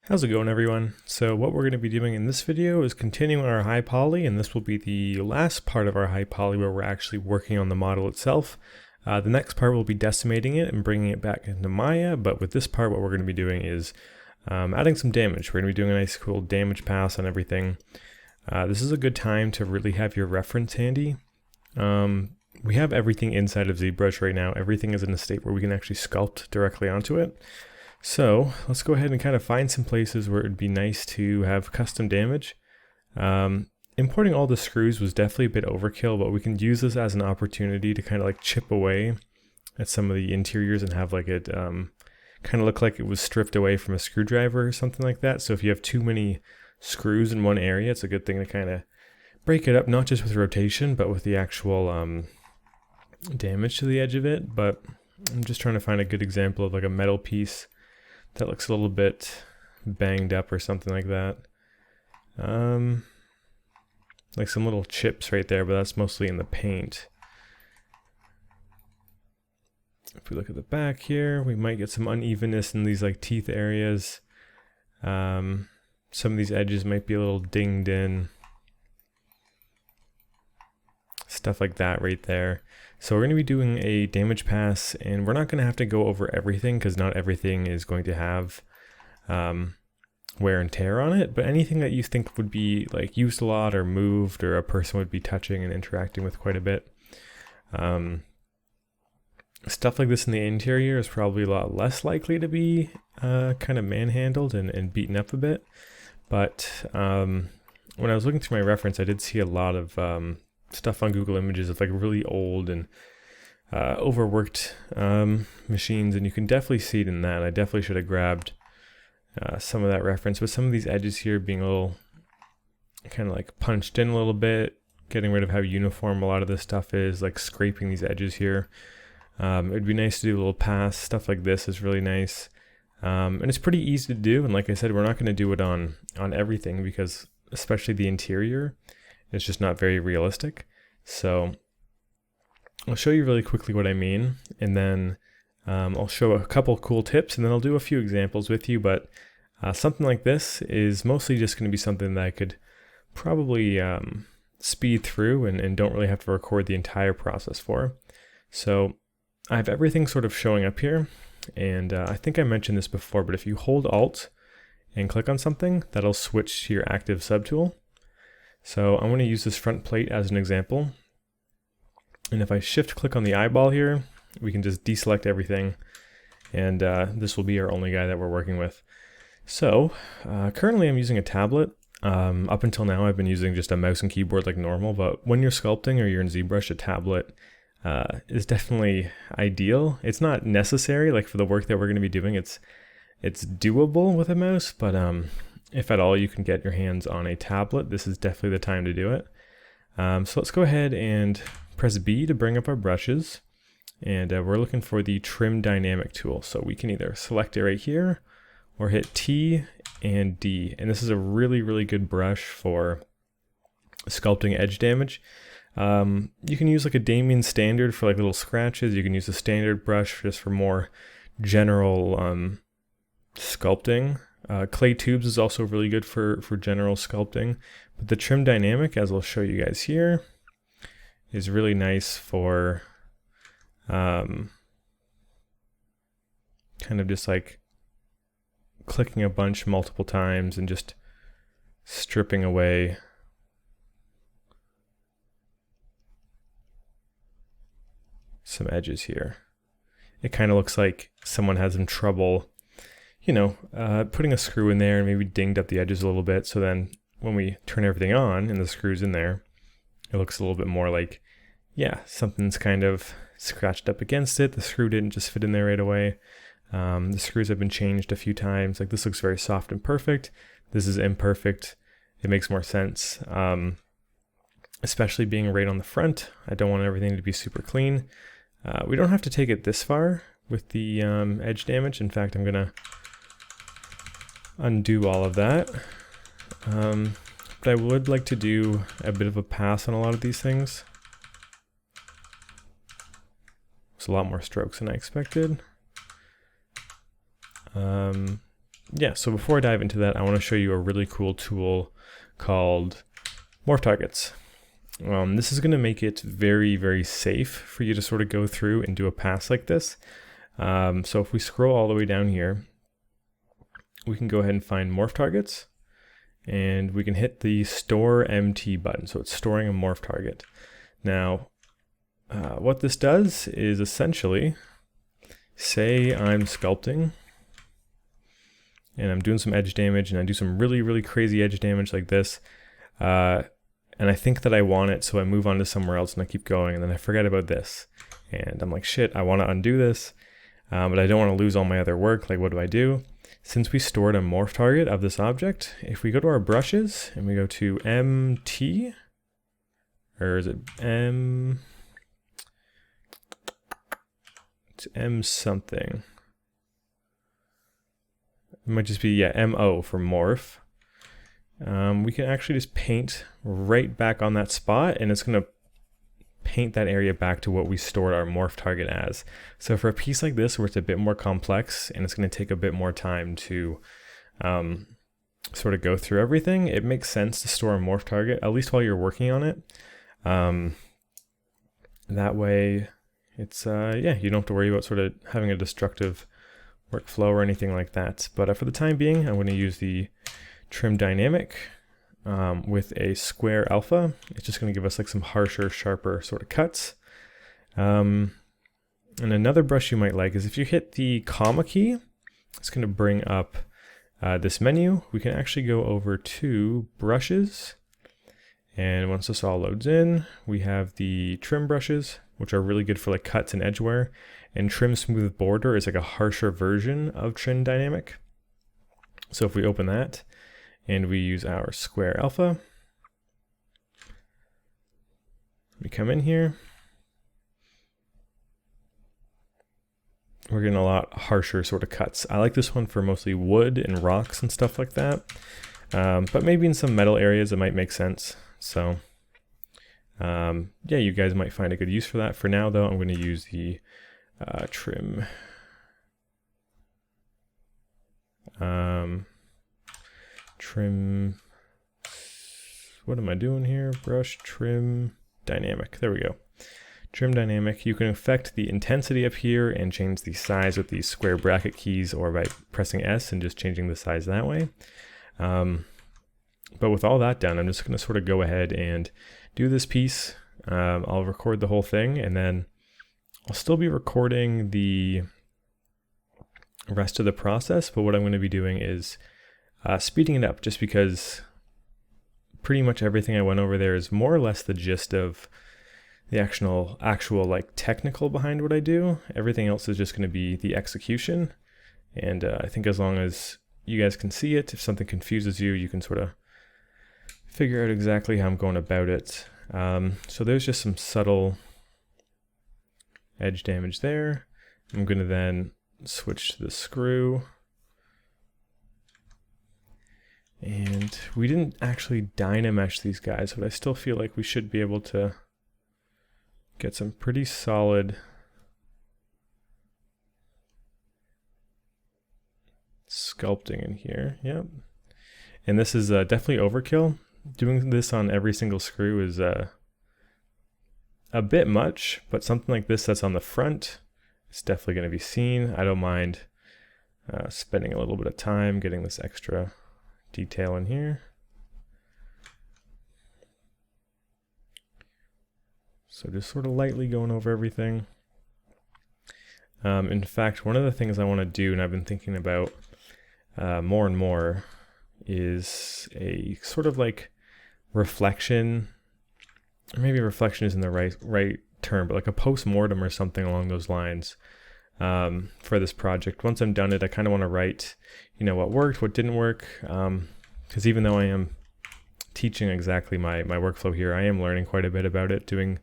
How's it going, everyone? So what we're going to be doing in this video is continuing our Highpoly, and this will be the last part of our Highpoly where we're actually working on the model itself. The next part will be decimating it and bringing it back into Maya, but with this part what we're going to be doing is adding some damage. We're going to be doing a nice cool damage pass on everything. This is a good time to really have your reference handy. We have everything inside of Zbrush right now. Everything is in a state where we can actually sculpt directly onto it. So let's go ahead and kind of find some places where it would be nice to have custom damage. Importing all the screws was definitely a bit overkill, but we can use this as an opportunity to kind of like chip away at some of the interiors and have like it kind of look like it was stripped away from a screwdriver or something like that. So if you have too many screws in one area, it's a good thing to kind of break it up, not just with rotation, but with the actual damage to the edge of it. But I'm just trying to find a good example of like a metal piece that looks a little bit banged up or something like that. Like some little chips right there, but that's mostly in the paint. If we look at the back here, we might get some unevenness in these like teeth areas. Some of these edges might be a little dinged in. Stuff like that right there. So we're going to be doing a damage pass, and we're not going to have to go over everything because not everything is going to have wear and tear on it, but anything that you think would be like used a lot or moved or a person would be touching and interacting with quite a bit. Stuff like this in the interior is probably a lot less likely to be kind of manhandled and beaten up a bit. But when I was looking through my reference, I did see a lot of stuff on Google Images of like really old and overworked machines, and you can definitely see it in that. I definitely should have grabbed some of that reference, but some of these edges here being a little kind of like punched in a little bit, getting rid of how uniform a lot of this stuff is, like scraping these edges here. It'd be nice to do a little pass. Stuff like this is really nice, and it's pretty easy to do. And like I said, we're not going to do it on everything because especially the interior, it's just not very realistic. So I'll show you really quickly what I mean, and then I'll show a couple cool tips, and then I'll do a few examples with you. But something like this is mostly just going to be something that I could probably speed through and don't really have to record the entire process for. So I have everything sort of showing up here, and I think I mentioned this before, but if you hold Alt and click on something, that'll switch to your active subtool. So I'm going to use this front plate as an example. And if I shift click on the eyeball here, we can just deselect everything. And this will be our only guy that we're working with. So currently I'm using a tablet. Up until now I've been using just a mouse and keyboard like normal, but when you're sculpting or you're in Zbrush, a tablet is definitely ideal. It's not necessary, like for the work that we're going to be doing, it's doable with a mouse, but if at all you can get your hands on a tablet, this is definitely the time to do it. So let's go ahead and press B to bring up our brushes, and we're looking for the trim dynamic tool. So we can either select it right here or hit T and D, and this is a really good brush for sculpting edge damage. You can use like a Damien standard for like little scratches. You can use a standard brush just for more general sculpting. Clay tubes is also really good for general sculpting, but the trim dynamic, as I'll show you guys here, is really nice for kind of just like clicking a bunch multiple times and just stripping away some edges here. It kind of looks like someone has some trouble, you know, putting a screw in there and maybe dinged up the edges a little bit. So then when we turn everything on and the screw's in there, it looks a little bit more like, yeah, something's kind of scratched up against it. The screw didn't just fit in there right away. The screws have been changed a few times. Like this looks very soft and perfect. This is imperfect. It makes more sense, especially being right on the front. I don't want everything to be super clean. We don't have to take it this far with the edge damage. In fact, I'm going to undo all of that. But I would like to do a bit of a pass on a lot of these things. It's a lot more strokes than I expected. yeah, so before I dive into that, I want to show you a really cool tool called Morph Targets. This is going to make it very, very safe for you to sort of go through and do a pass like this. So if we scroll all the way down here, we can go ahead and find Morph Targets, and we can hit the Store MT button. So it's storing a morph target. Now, what this does is essentially, say I'm sculpting, and I'm doing some edge damage, and I do some really, really crazy edge damage like this, and I think that I want it, so I move on to somewhere else, and I keep going, and then I forget about this. And I'm like, shit, I want to undo this, but I don't want to lose all my other work. Like, what do I do? Since we stored a morph target of this object, if we go to our brushes, and we go to MT, or is it M? It's M something. It might just be, yeah, MO for morph. We can actually just paint right back on that spot, and it's going to paint that area back to what we stored our morph target as. So for a piece like this where it's a bit more complex and it's going to take a bit more time to sort of go through everything, it makes sense to store a morph target, at least while you're working on it. That way it's, yeah, you don't have to worry about sort of having a destructive workflow or anything like that. But for the time being, I'm going to use the trim dynamic with a square alpha. It's just going to give us like some harsher, sharper sort of cuts. And another brush you might like is if you hit the comma key, it's going to bring up this menu. We can actually go over to brushes. And once this all loads in, we have the trim brushes, which are really good for like cuts and edge wear. And trim smooth border is like a harsher version of trim dynamic. So if we open that, and we use our square alpha, we come in here, we're getting a lot harsher sort of cuts. I like this one for mostly wood and rocks and stuff like that, but maybe in some metal areas it might make sense. So yeah, you guys might find a good use for that. For now though, I'm going to use the trim trim, what am I doing here? Brush, trim, dynamic. There we go. Trim dynamic. You can affect the intensity up here and change the size with these square bracket keys, or by pressing S and just changing the size that way. But with all that done, I'm just going to sort of go ahead and do this piece. I'll record the whole thing, and then I'll still be recording the rest of the process, but what I'm going to be doing is speeding it up, just because pretty much everything I went over there is more or less the gist of the actual like technical behind what I do. Everything else is just going to be the execution. And I think as long as you guys can see it, if something confuses you, you can sort of figure out exactly how I'm going about it. So there's just some subtle edge damage there. I'm going to then switch to the screw. And we didn't actually dynamesh these guys, but I still feel like we should be able to get some pretty solid sculpting in here. Yep. And this is definitely overkill. Doing this on every single screw is a bit much, but something like this that's on the front, it's definitely going to be seen. I don't mind spending a little bit of time getting this extra detail in here. So just sort of lightly going over everything. In fact, one of the things I want to do, and I've been thinking about more and more, is a sort of like reflection, or maybe reflection isn't the right term, but like a post-mortem or something along those lines for this project. Once I'm done it, I kind of want to write, you know, what worked, what didn't work, because even though I am teaching exactly my workflow here, I am learning quite a bit about it, doing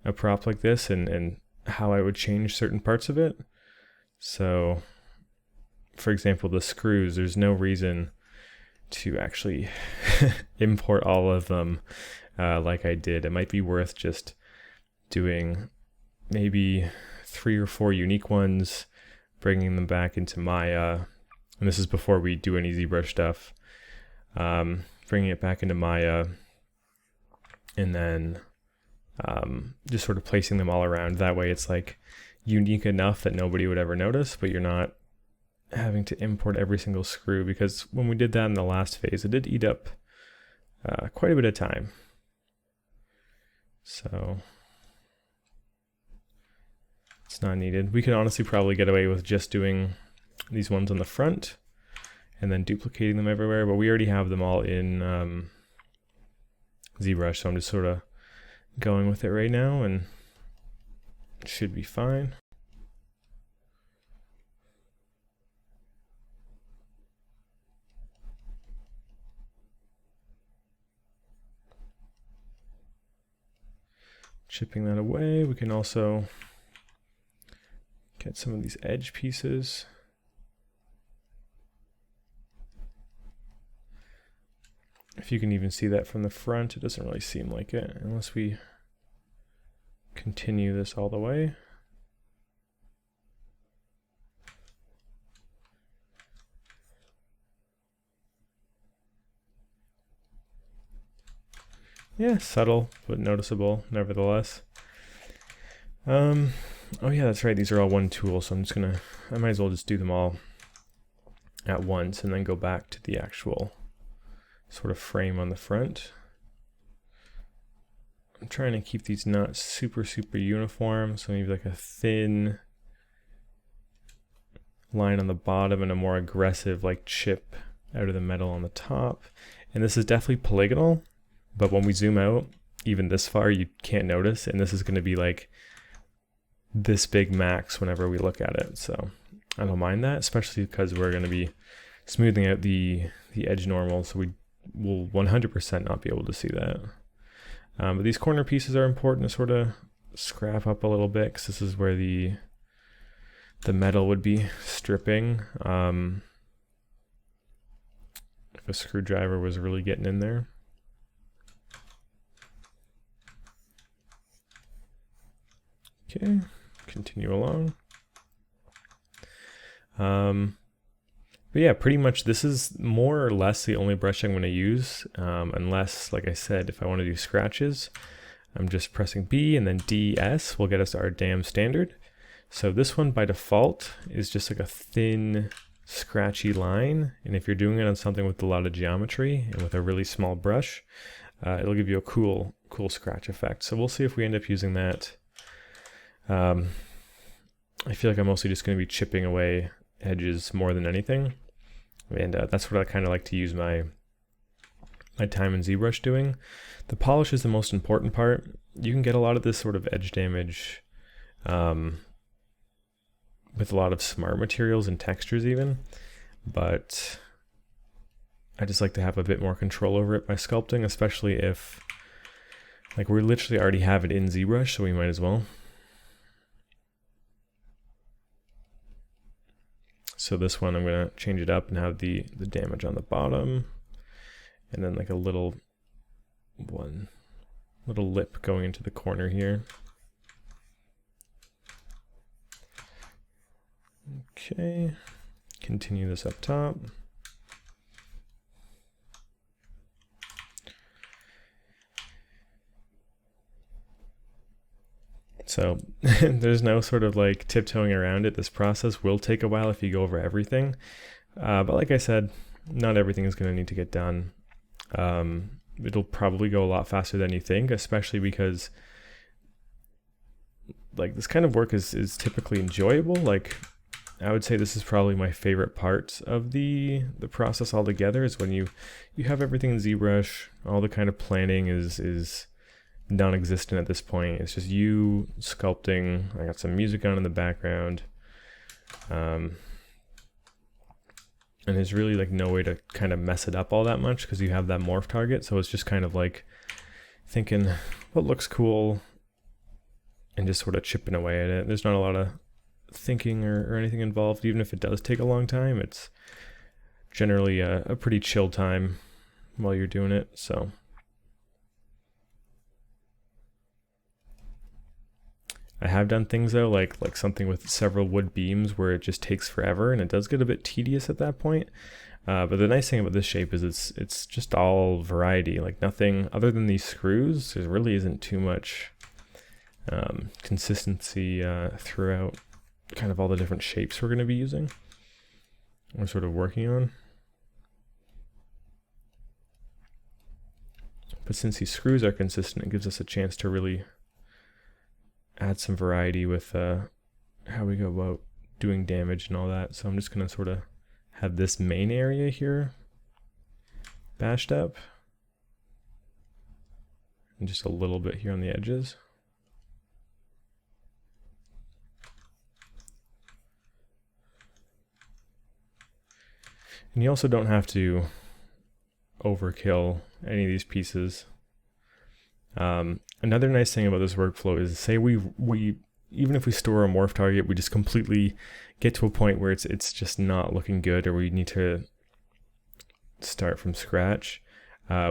a prop like this, and how I would change certain parts of it. So, for example, the screws, there's no reason to actually import all of them like I did. It might be worth just doing maybe 3 or 4 unique ones, bringing them back into my and this is before we do any ZBrush stuff. Bringing it back into Maya, and then just sort of placing them all around. That way it's like unique enough that nobody would ever notice, but you're not having to import every single screw, because when we did that in the last phase, it did eat up quite a bit of time. So it's not needed. We could honestly probably get away with just doing these ones on the front and then duplicating them everywhere, but we already have them all in ZBrush, so I'm just sort of going with it right now, and it should be fine. Chipping that away, we can also get some of these edge pieces. If you can even see that from the front, it doesn't really seem like it unless we continue this all the way. Yeah, subtle but noticeable nevertheless. Oh yeah, that's right, these are all one tool, so I might as well just do them all at once and then go back to the actual sort of frame on the front. I'm trying to keep these not super uniform, so maybe like a thin line on the bottom and a more aggressive like chip out of the metal on the top. And this is definitely polygonal, but when we zoom out even this far you can't notice, and this is going to be like this big max whenever we look at it, so I don't mind that, especially because we're going to be smoothing out the edge normal, so we will 100% not be able to see that. But these corner pieces are important to sort of scrap up a little bit, because this is where the metal would be stripping if a screwdriver was really getting in there. Okay, continue along. But yeah, pretty much this is more or less the only brush I'm going to use, unless, like I said, if I want to do scratches, I'm just pressing B and then DS will get us our damn standard. So this one by default is just like a thin, scratchy line, and if you're doing it on something with a lot of geometry and with a really small brush, it'll give you a cool scratch effect. So we'll see if we end up using that. I feel like I'm mostly just going to be chipping away edges more than anything, and that's what I kind of like to use my time in ZBrush doing. The polish is the most important part. You can get a lot of this sort of edge damage with a lot of smart materials and textures even, but I just like to have a bit more control over it by sculpting, especially if like we literally already have it in ZBrush, so we might as well. So this one I'm going to change it up and have the damage on the bottom, and then like a little lip going into the corner here. Okay, continue this up top. So there's no sort of like tiptoeing around it. This process will take a while if you go over everything. But like I said, not everything is going to need to get done. It'll probably go a lot faster than you think, especially because like this kind of work is typically enjoyable. Like I would say this is probably my favorite part of the process altogether, is when you have everything in ZBrush, all the kind of planning is non-existent at this point. It's just you sculpting. I got some music on in the background, and there's really like no way to kind of mess it up all that much because you have that morph target. So it's just kind of like thinking what looks cool and just sort of chipping away at it. There's not a lot of thinking or anything involved. Even if it does take a long time, it's generally a pretty chill time while you're doing it. So I have done things though, like something with several wood beams where it just takes forever, and it does get a bit tedious at that point. But the nice thing about this shape is it's just all variety, like nothing other than these screws. There really isn't too much consistency throughout kind of all the different shapes we're going to be using. We're sort of working on. But since these screws are consistent, it gives us a chance to really add some variety with how we go about doing damage and all that. So I'm just going to sort of have this main area here bashed up, and just a little bit here on the edges. And you also don't have to overkill any of these pieces. Another nice thing about this workflow is, say we even if we store a morph target, we just completely get to a point where it's just not looking good, or we need to start from scratch.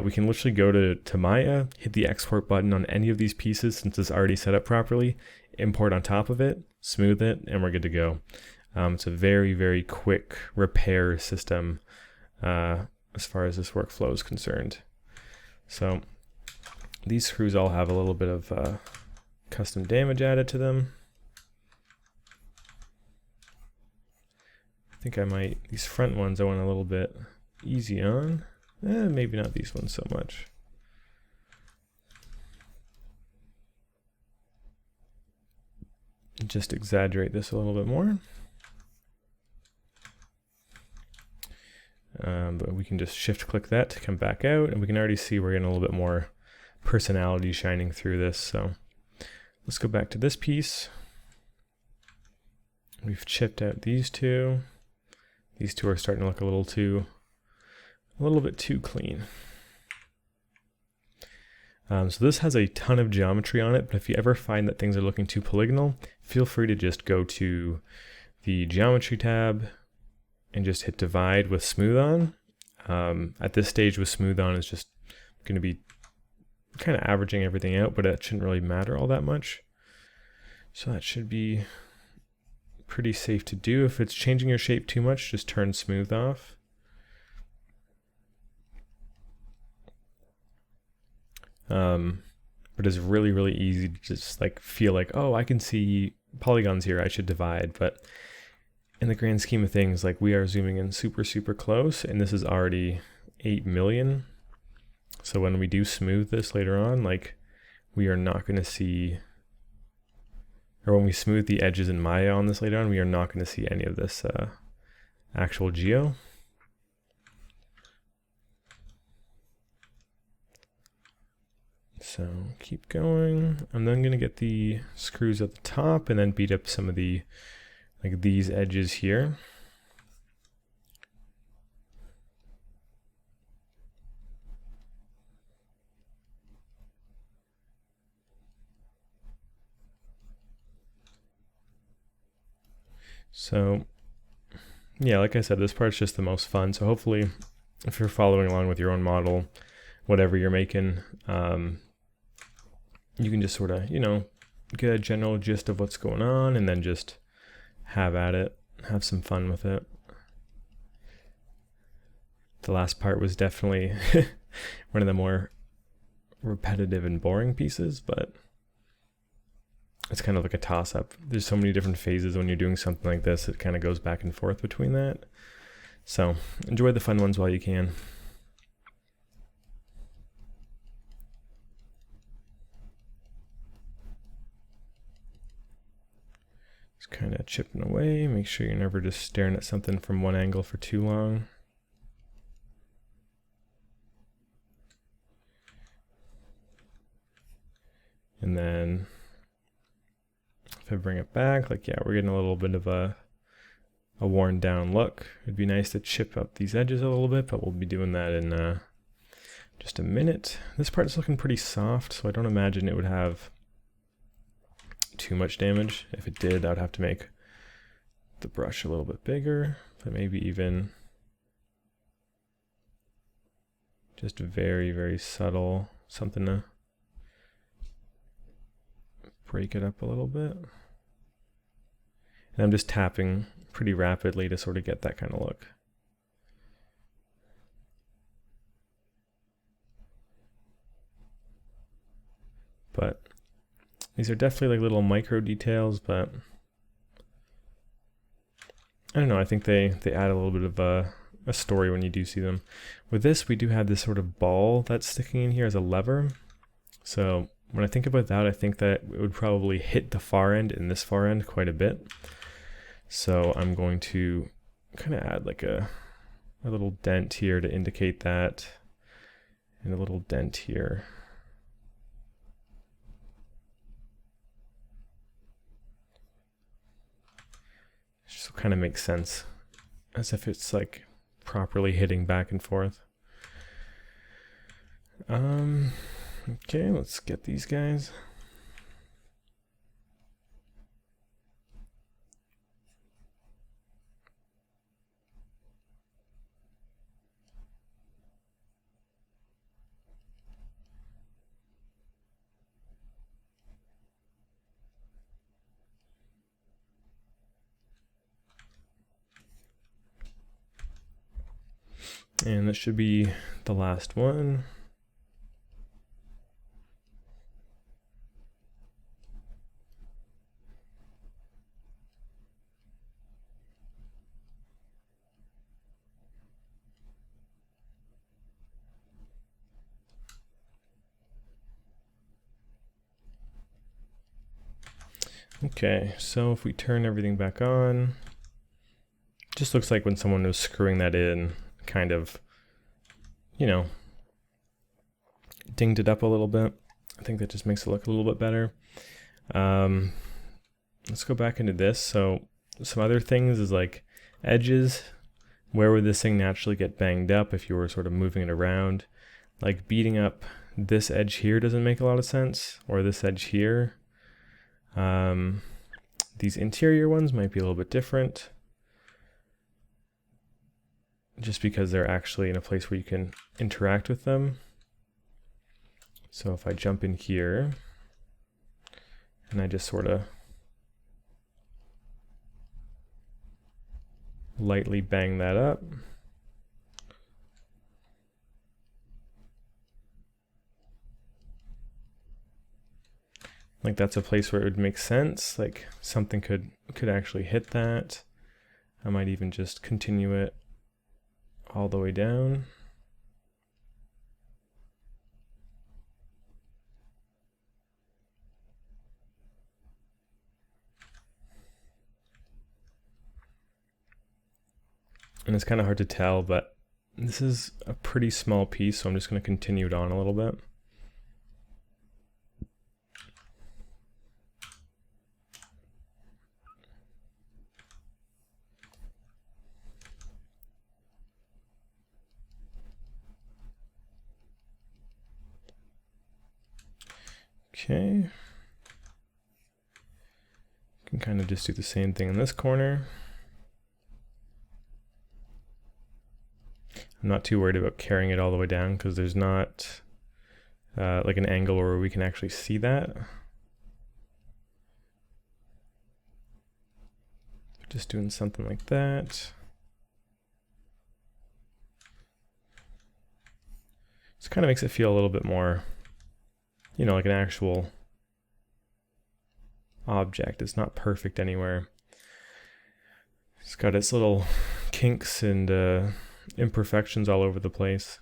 We can literally go to Maya, hit the export button on any of these pieces since it's already set up properly, import on top of it, smooth it, and we're good to go. It's a very, very quick repair system as far as this workflow is concerned. So these screws all have a little bit of custom damage added to them. I think I might, these front ones I want a little bit easy on. Maybe not these ones so much. Just exaggerate this a little bit more. But we can just shift click that to come back out, and we can already see we're getting a little bit more personality shining through this. So let's go back to this piece. We've chipped out these two. These two are starting to look a little bit too clean. So this has a ton of geometry on it, but if you ever find that things are looking too polygonal, feel free to just go to the geometry tab and just hit divide with smooth on. At this stage with smooth on, it's just going to be kind of averaging everything out, but it shouldn't really matter all that much. So that should be pretty safe to do. If it's changing your shape too much, just turn smooth off. But it's really, really easy to just like feel like, oh, I can see polygons here, I should divide. But in the grand scheme of things, like we are zooming in super, super close, and this is already 8 million. So when we do smooth this later on, like we are not going to see, or when we smooth the edges in Maya on this later on, we are not going to see any of this actual geo. So keep going. I'm then going to get the screws at the top and then beat up some of the, like these edges here. So yeah, like I said, this part's just the most fun. So hopefully if you're following along with your own model, whatever you're making, you can just sort of, you know, get a general gist of what's going on and then just have at it, have some fun with it. The last part was definitely one of the more repetitive and boring pieces, but it's kind of like a toss-up. There's so many different phases when you're doing something like this, it kind of goes back and forth between that. So enjoy the fun ones while you can. Just kind of chipping away. Make sure you're never just staring at something from one angle for too long. And then if I bring it back, like, yeah, we're getting a little bit of a worn down look. It'd be nice to chip up these edges a little bit, but we'll be doing that in just a minute. This part is looking pretty soft, so I don't imagine it would have too much damage. If it did, I would have to make the brush a little bit bigger, but maybe even just very, very subtle, something to break it up a little bit. And I'm just tapping pretty rapidly to sort of get that kind of look. But these are definitely like little micro details, but I don't know, I think they add a little bit of a story when you do see them. With this, we do have this sort of ball that's sticking in here as a lever. So when I think about that, I think that it would probably hit the far end and this far end quite a bit. So I'm going to kind of add like a little dent here to indicate that, and a little dent here. Just kind of makes sense, as if it's like properly hitting back and forth. Okay, let's get these guys. And that should be the last one. Okay, so if we turn everything back on, it just looks like when someone was screwing that in, kind of, you know, dinged it up a little bit. I think that just makes it look a little bit better. Let's go back into this. So some other things is like edges. Where would this thing naturally get banged up if you were sort of moving it around? Like beating up this edge here doesn't make a lot of sense, or this edge here. These interior ones might be a little bit different, just because they're actually in a place where you can interact with them. So if I jump in here and I just sort of lightly bang that up, like that's a place where it would make sense, like something could actually hit that. I might even just continue it all the way down. And it's kind of hard to tell, but this is a pretty small piece, so I'm just going to continue it on a little bit. Okay. Can kind of just do the same thing in this corner. I'm not too worried about carrying it all the way down because there's not like an angle where we can actually see that. Just doing something like that. This kind of makes it feel a little bit more, you know, like an actual object. It's not perfect anywhere. It's got its little kinks and imperfections all over the place.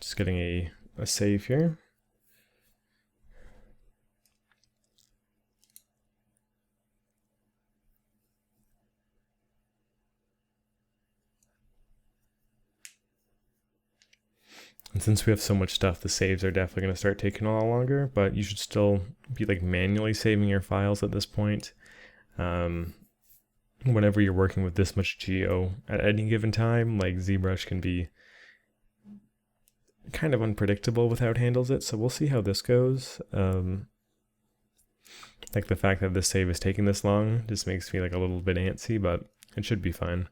Just getting a save here. And since we have so much stuff, the saves are definitely going to start taking a lot longer, but you should still be like manually saving your files at this point. Whenever you're working with this much geo at any given time, like Zbrush can be kind of unpredictable with how it handles it, so we'll see how this goes. Like the fact that this save is taking this long just makes me like a little bit antsy, but it should be fine.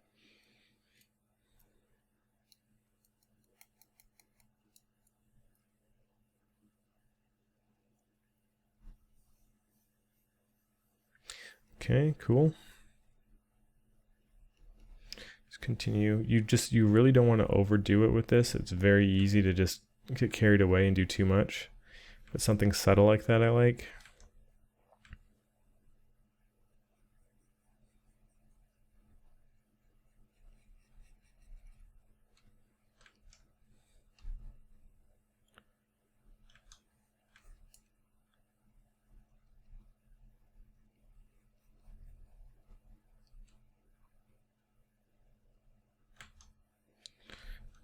Okay, cool. Let's continue. You really don't want to overdo it with this. It's very easy to just get carried away and do too much. But something subtle like that I like.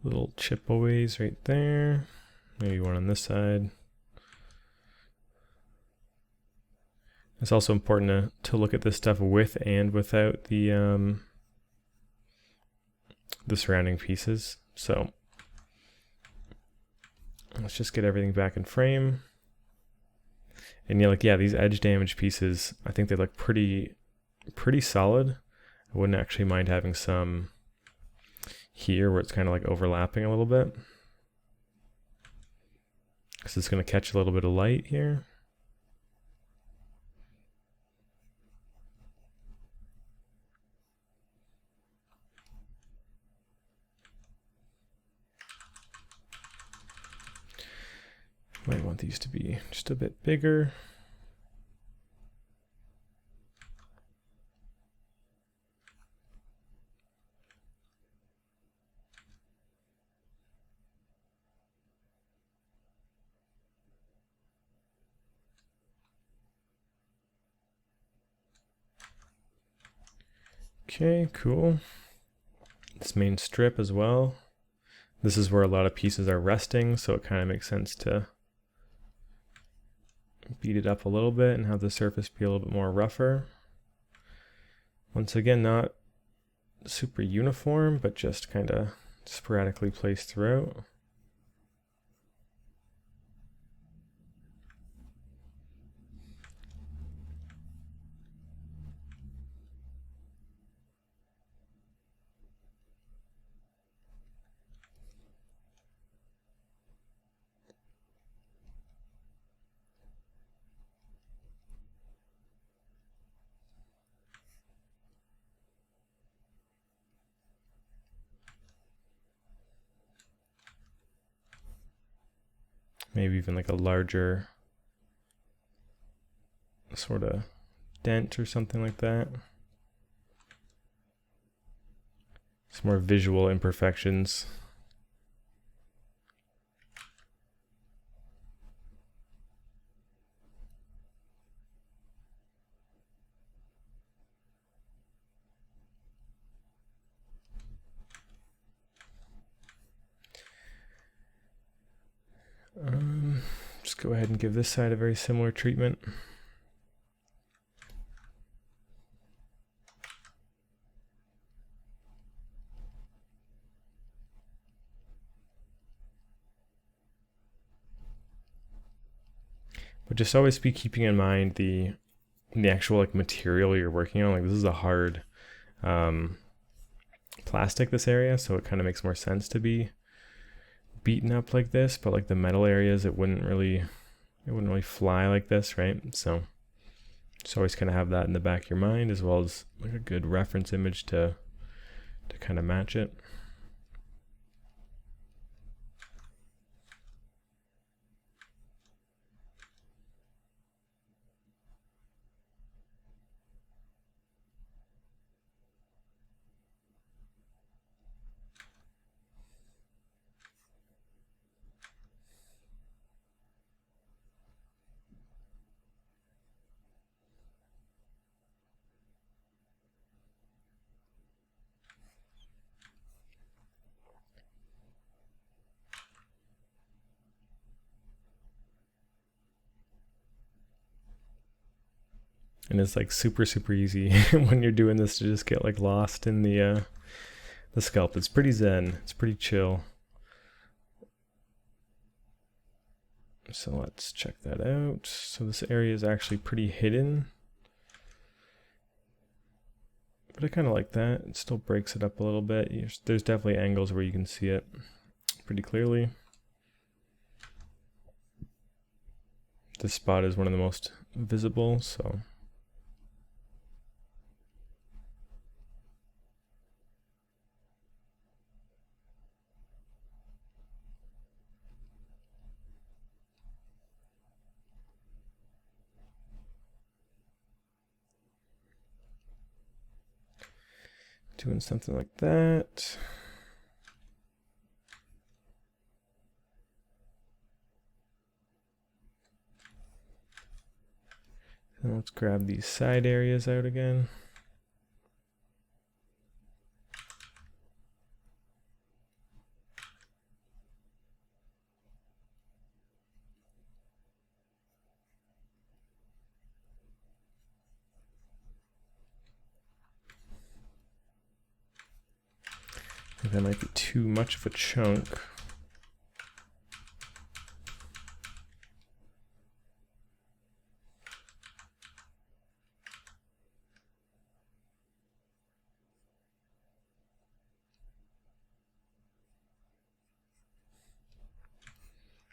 Little chip-aways right there. Maybe one on this side. It's also important to look at this stuff with and without the surrounding pieces. So let's just get everything back in frame. And yeah, these edge damage pieces, I think they look pretty solid. I wouldn't actually mind having some here where it's kind of like overlapping a little bit, because it's going to catch a little bit of light here. Might want these to be just a bit bigger. Okay, cool. This main strip as well. This is where a lot of pieces are resting, so it kind of makes sense to beat it up a little bit and have the surface be a little bit more rougher. Once again, not super uniform, but just kind of sporadically placed throughout. Maybe even like a larger sort of dent or something like that. Some more visual imperfections. Just go ahead and give this side a very similar treatment. But just always be keeping in mind the actual like material you're working on. Like this is a hard plastic, this area, so it kind of makes more sense to be beaten up like this, but like the metal areas, it wouldn't really fly like this, right? So just always kind of have that in the back of your mind, as well as like a good reference image to kind of match it. And it's like super easy when you're doing this to just get like lost in the sculpt. It's pretty zen. It's pretty chill. So let's check that out. So this area is actually pretty hidden, but I kind of like that. It still breaks it up a little bit. There's definitely angles where you can see it pretty clearly. This spot is one of the most visible, so Doing something like that. And let's grab these side areas out again. I think that might be too much of a chunk.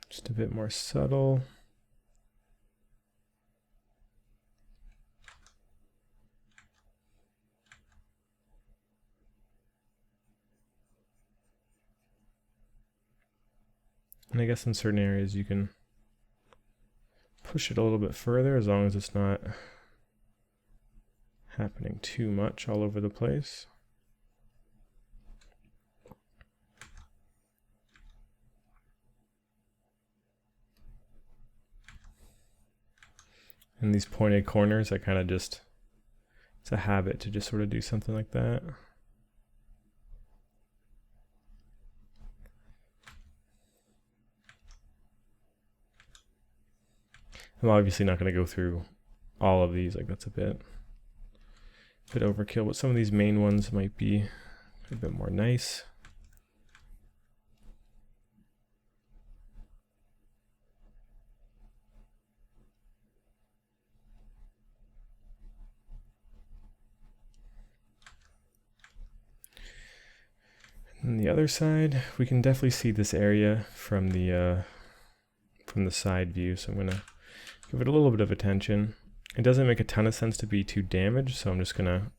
Just a bit more subtle. And I guess in certain areas you can push it a little bit further as long as it's not happening too much all over the place. And these pointed corners, I kind of just, it's a habit to just sort of do something like that. I'm obviously not going to go through all of these, like that's a bit overkill, but some of these main ones might be a bit more nice. And the other side, we can definitely see this area from the side view, so I'm going to give it a little bit of attention. It doesn't make a ton of sense to be too damaged, so I'm just going to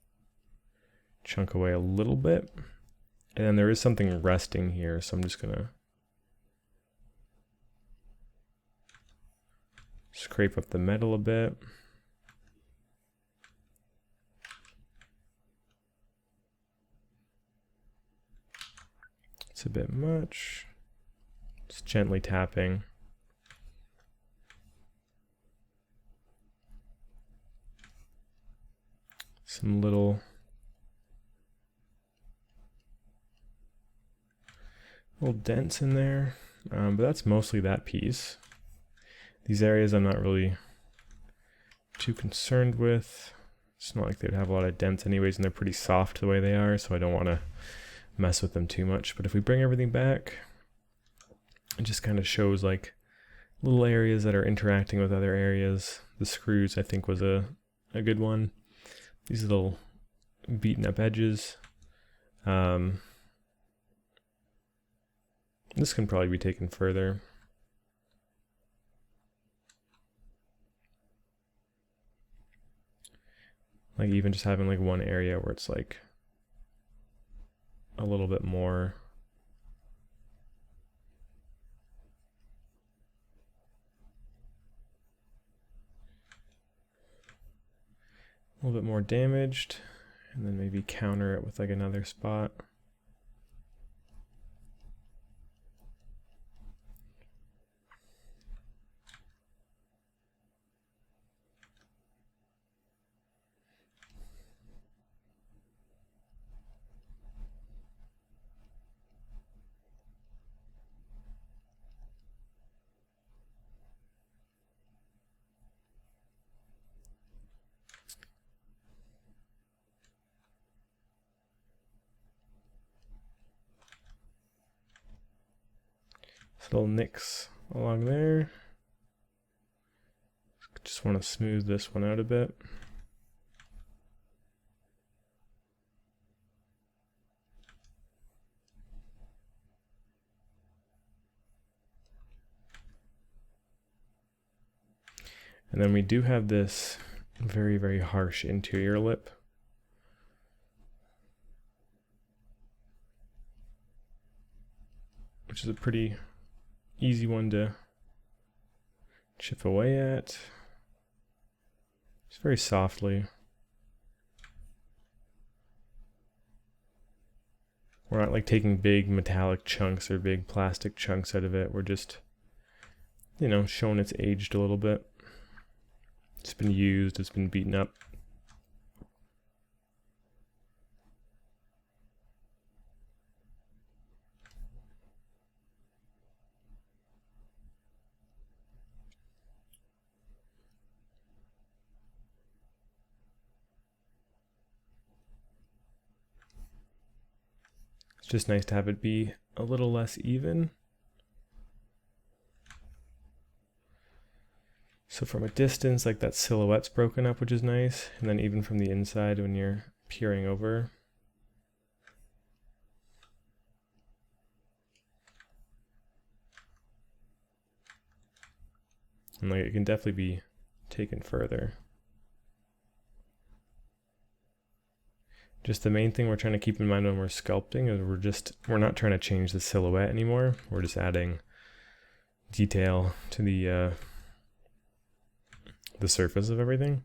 chunk away a little bit. And then there is something resting here, so I'm just going to scrape up the metal a bit. It's a bit much. Just gently tapping. Some little dents in there, but that's mostly that piece. These areas I'm not really too concerned with. It's not like they'd have a lot of dents anyways, and they're pretty soft the way they are, so I don't want to mess with them too much. But if we bring everything back, it just kind of shows like little areas that are interacting with other areas. The screws I think was a good one. These little beaten up edges. This can probably be taken further. Like even just having like one area where it's like a little bit more. A little bit more damaged, and then maybe counter it with like another spot. Little nicks along there. Just want to smooth this one out a bit. And then we do have this very, very harsh interior lip. Which is a pretty easy one to chip away at. Just very softly. we're not like taking big metallic chunks or big plastic chunks out of it. We're just, you know, showing it's aged a little bit. It's been used, it's been beaten up. It's just nice to have it be a little less even. So from a distance, like that silhouette's broken up, which is nice. And then even from the inside when you're peering over. And like it can definitely be taken further. Just the main thing we're trying to keep in mind when we're sculpting is we're not trying to change the silhouette anymore. We're just adding detail to the surface of everything.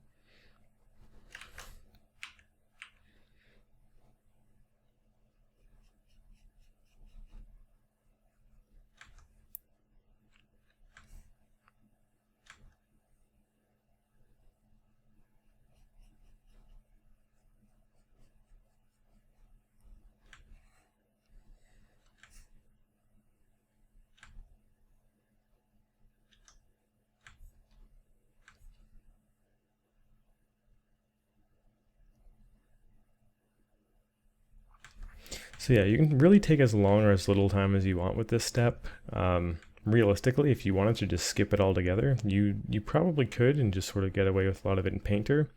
So yeah, you can really take as long or as little time as you want with this step. Realistically, if you wanted to just skip it all together, you probably could and just sort of get away with a lot of it in Painter.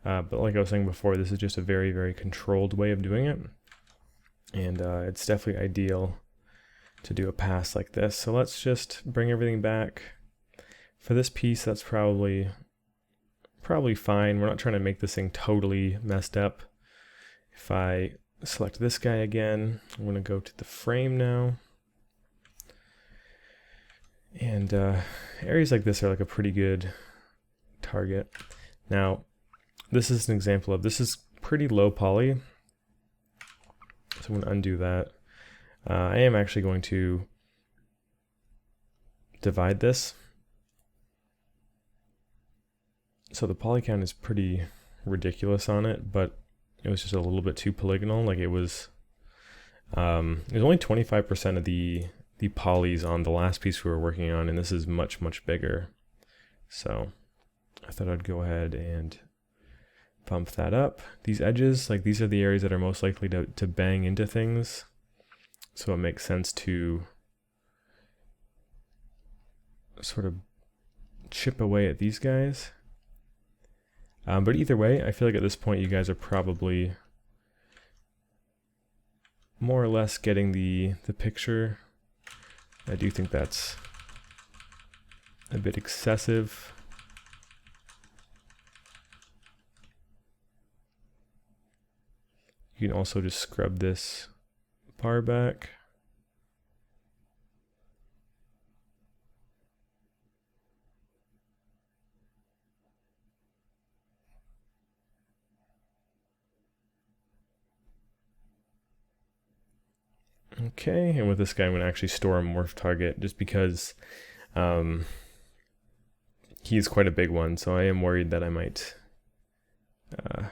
But like I was saying before, this is just a very, very controlled way of doing it. And it's definitely ideal to do a pass like this. So let's just bring everything back. For this piece, that's probably fine. We're not trying to make this thing totally messed up. If I select this guy again, I'm going to go to the frame now. And areas like this are like a pretty good target. Now, this is an example of, this is pretty low poly. So I'm going to undo that. I am actually going to divide this. So the poly count is pretty ridiculous on it, but it was just a little bit too polygonal. Like it was only 25% of the polys on the last piece we were working on, and this is much, much bigger. So I thought I'd go ahead and bump that up. These edges, like these are the areas that are most likely to bang into things. So it makes sense to sort of chip away at these guys. But either way, I feel like at this point you guys are probably more or less getting the picture. I do think that's a bit excessive. You can also just scrub this bar back. Okay, and with this guy I'm going to actually store a morph target just because he's quite a big one, so I am worried that I might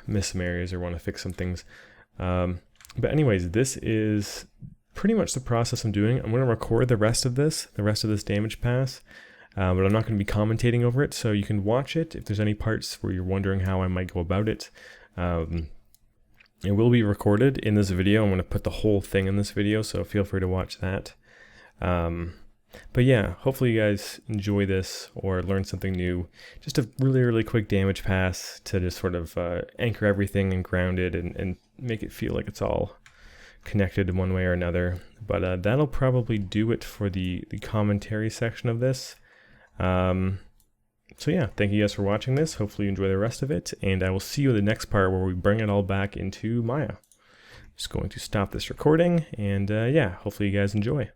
miss some areas or want to fix some things. But anyways, this is pretty much the process I'm doing. I'm going to record the rest of this damage pass, but I'm not going to be commentating over it, so you can watch it if there's any parts where you're wondering how I might go about it. It will be recorded in this video. I'm going to put the whole thing in this video, so feel free to watch that. But yeah, hopefully you guys enjoy this or learn something new. Just a really, really quick damage pass to just sort of anchor everything and ground it and make it feel like it's all connected in one way or another. But that'll probably do it for the commentary section of this. So yeah, thank you guys for watching this. Hopefully you enjoy the rest of it, and I will see you in the next part where we bring it all back into Maya. Just going to stop this recording, and yeah, hopefully you guys enjoy.